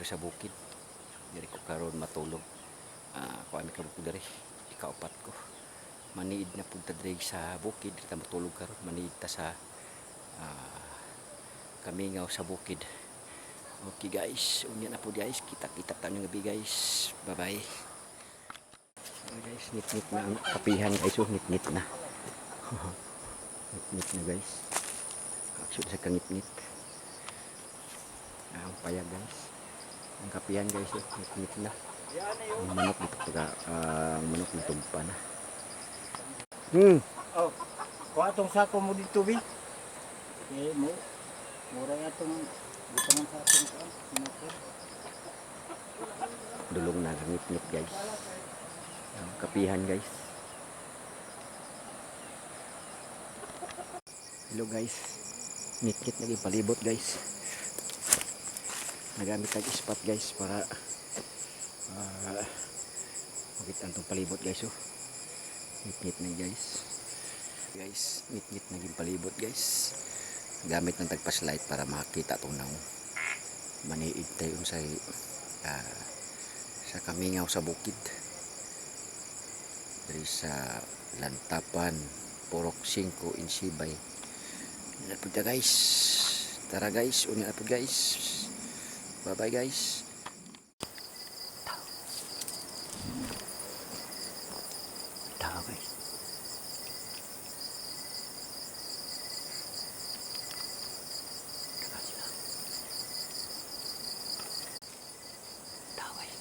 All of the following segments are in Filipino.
sa bukid. Diri ko karon matulog. Ako ami karon ko diri. Ikaapat ko. Maniid na pud ta diri sa bukid. Kita matulog karon. Maniid ta sa kamingaw sa bukid. Okay guys, unya na po guys. Kita-kita tayo ng gabi guys. Bye-bye. Okay guys, nit-nit na ang kapihan guys. Nit-nit na. Nit-nit na guys. Actually sa kangit-nit. Ang payag guys. Ang kapihan guys. Nit-nit na. Ang manok dito pagka ang manok na tumpa na. Oh, kuha itong sako mo dito, Bi. Okay, mo. Mura nga itong butangan sa atong kuha. Dulong na ngit-ngit guys. Ang kapihan guys. Hello guys. Ngit-ngit naging palibot guys. Nagamit ang ispat guys para makita itong palibot guys. Ngit-ngit na guys. Guys, ngit-ngit naging palibot guys. Gamit ng tagpaslight para makita itong nang maniid tayo sa kamingaw sa bukid. Dari sa Lantapan, Purok 5 in Sibay. Unya po guys. Tara guys, unya po guys. Bye bye guys. Tao guys. Tao guys.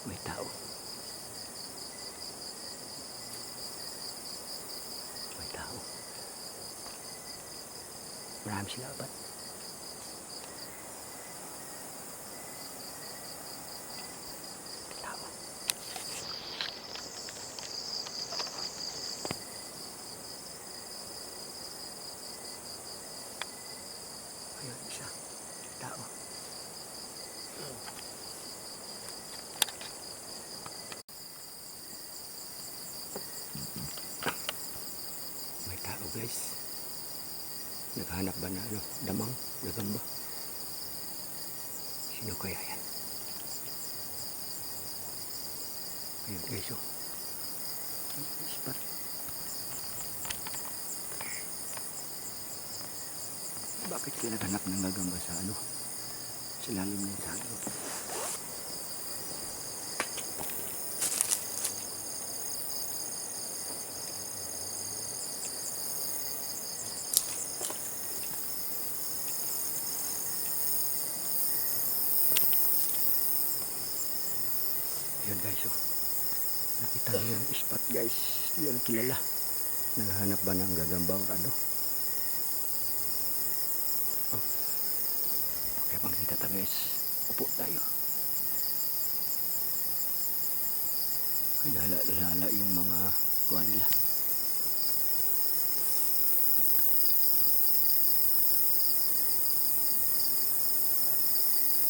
May tao. May tao. Marami sila apat. Tao. Ayun, isa. Tao. May tao guys. Naghanap ba na damang, gagamba? Sino kaya yan? Ayun guys spot. Bakit sila naghanap ng gagamba sa sa lalim ng saging? Ayan guys nakita niyo yung spot guys, yan kilala. Naghahanap ba ng gagamba or okay, pagkita tayo guys, upo tayo. Lala yung mga kuha nila.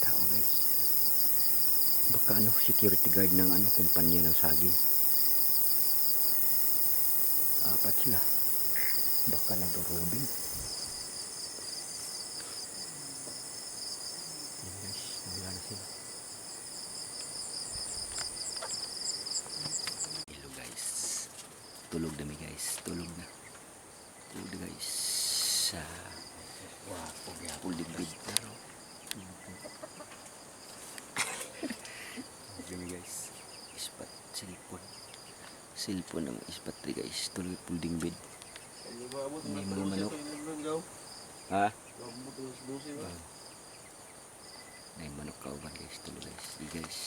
Tao guys. Baka security guard ng kumpanya ng saging. Apat sila. Baka nagdo-robing. Yan guys, nawala na sila. Hello guys. Tulog na guys. Tulog na guys. Sa puligbid pero dami guys. Ispat silpon ng ispat guys. Tulog pulding bed. May mga manok. Ha? May manok kauban guys. Tulog guys. Di guys.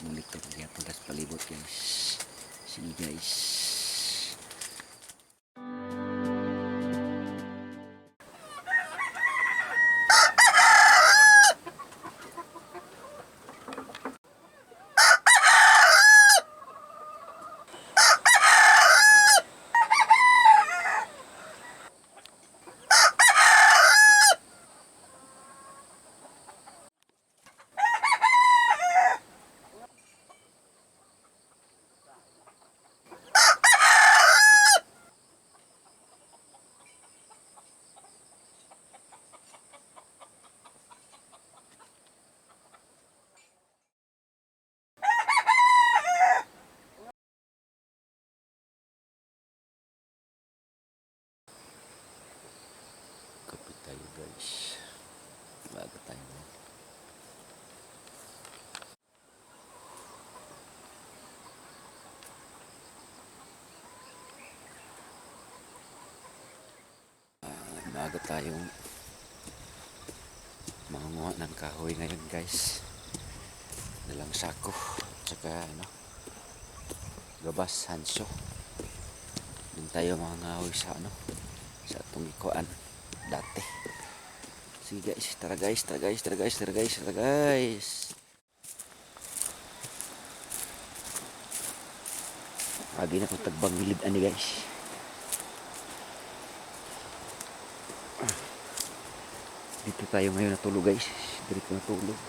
Monitor niya pagkas palibot guys. Sige guys. Bago tayong mangunguha ng kahoy ngayon guys. Dalang sako. Tsaka gabas, hanso. Doon tayo mangangahoy sa sa itong ikuan dati. Sige guys, tara guys, tara guys, tara guys, tara guys, tara guys. Agi na kung tagbangilid ani guys. Dito tayo ngayon natulog guys. Dito natulog.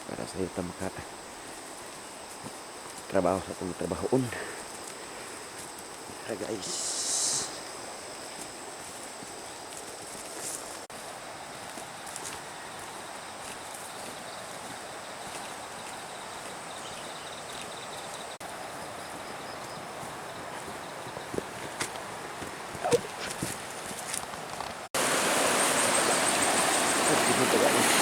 Para sa iyo maka trabaho sa itong trabahoon. Tara guys. Dito guys.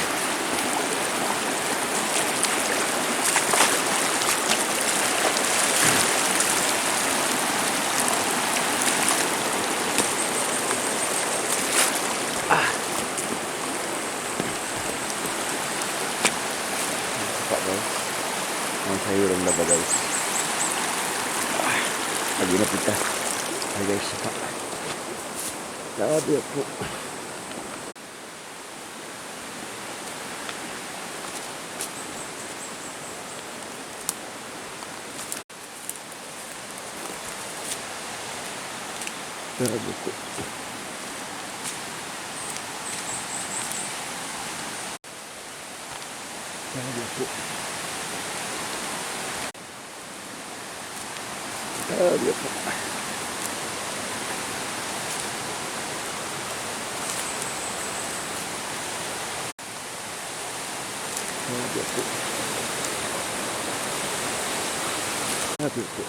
Pak guys. Ang sayurong laba guys. Lagi na kita. Ay guys, pak. Grabe po. Grabe po. Grabe po. Grabe po. Grabe po. Grabe po. Grabe po.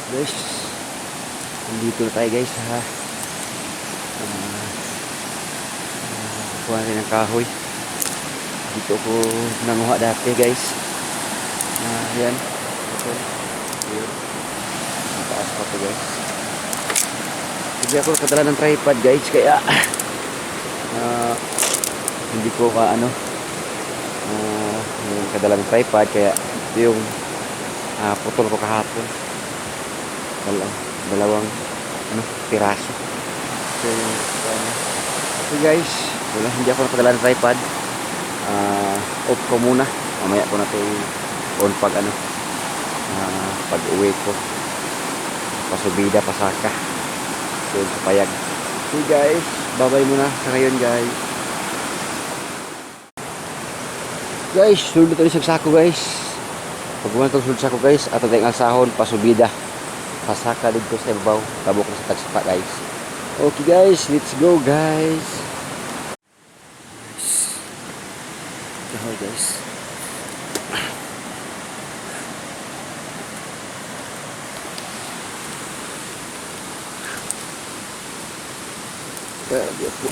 Guys, nandito na tayo guys ha. Kuha rin ng kahoy. Dito ko nanguha dati guys. Yan. Ito. Yun. Mataas pa to guys. Hindi ako nakadala ng tripod guys. Kaya hindi ko yung kadala ng tripod. Kaya ito yung putol ko kahapon. Dalawang piraso. So okay guys, hindi ako nakadala ng tripod. Off ko muna. Mamaya ko na ito on pag pag uwi ko. Pasubida, pasaka. So sa payag. Okay guys, bye-bye muna sa ngayon guys. Guys, sulod ito yung sagsako guys. Pag gumawa itong sulod sako guys, at ang sahon, pasubida. Pasaka dito sa ibabaw, tabok na sa tagsapa guys. Okay guys, let's go guys. Ito guys. Grabe po.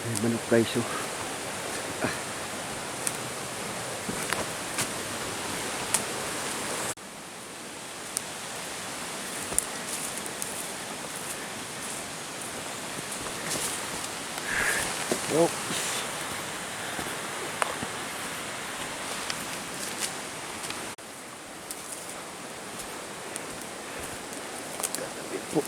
Ay, manok guys oh. Oh. Grabe po.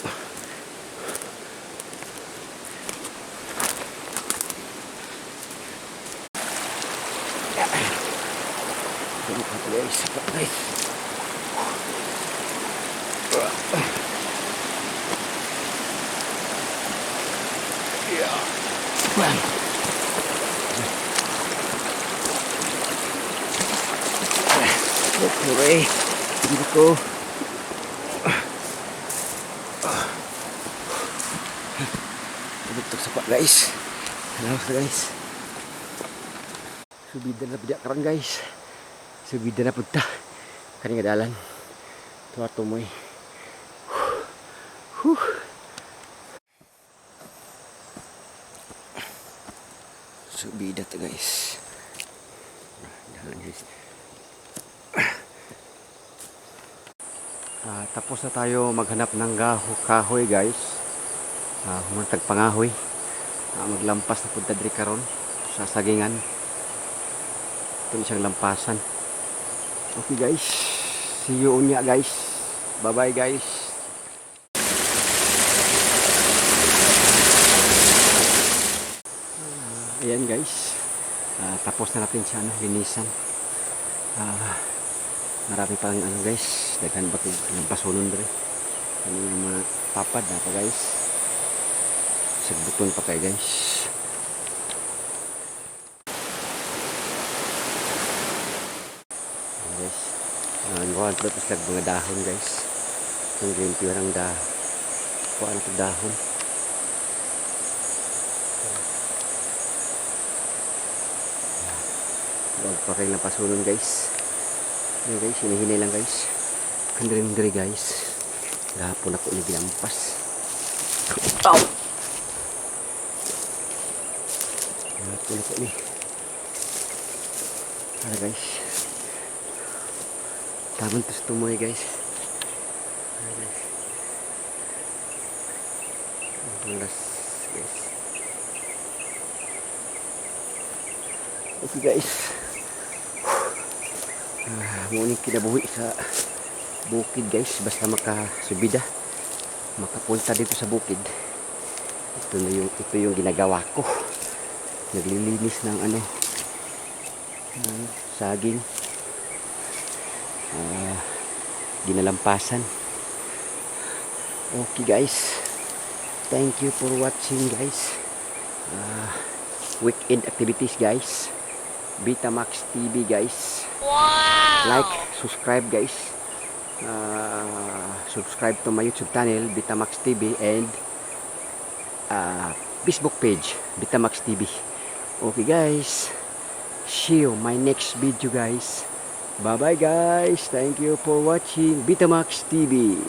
Guys, guys. Yeah. Okay. Dito ko. Tubog sa pa guys. Hello guys. Subida na pudya karon guys. Subida na punta. Kani nga dalan. Tuwa tumoy. Subida to guys. Dalan guys. Tapos na tayo maghanap ng kahoy guys. Humatag pangahoy. Maglampas na punta diri karon sa sagingan. Ito siyang lampasan. Okay guys. See you unya guys. Bye bye guys. Ayan guys. Tapos na natin siya linisan. Marami pang guys, daghan ba kung lampasonon dere. Kanina mga papad na pa guys. Sagbuton pa kay guys. Ayan guys. Ngawan pa tapos lang mga dahon guys. Itong green pure ang kuhaan ito dahon. Huwag pa kayo lampasonon guys. Ayan guys, hinihinay lang guys. Kandiri guys. Gahapon ako ini ginampas. Ow! Gahapon ako ini. Tara guys. Taman tos tumoy guys. Tara guys. Bulas guys. Okay guys. Ngunit kinabuhi sa bukid guys, basta makasubida makapunta dito sa bukid. Ito yung ginagawa ko, naglilinis ng saging, ginalampasan. Okay guys, thank you for watching guys. Weekend activities guys, Betamax TV guys. Wow! Like, subscribe guys. Subscribe to my YouTube channel Betamax TV and Facebook page Betamax TV. Okay guys, see you my next video guys. Bye bye guys, thank you for watching Betamax TV.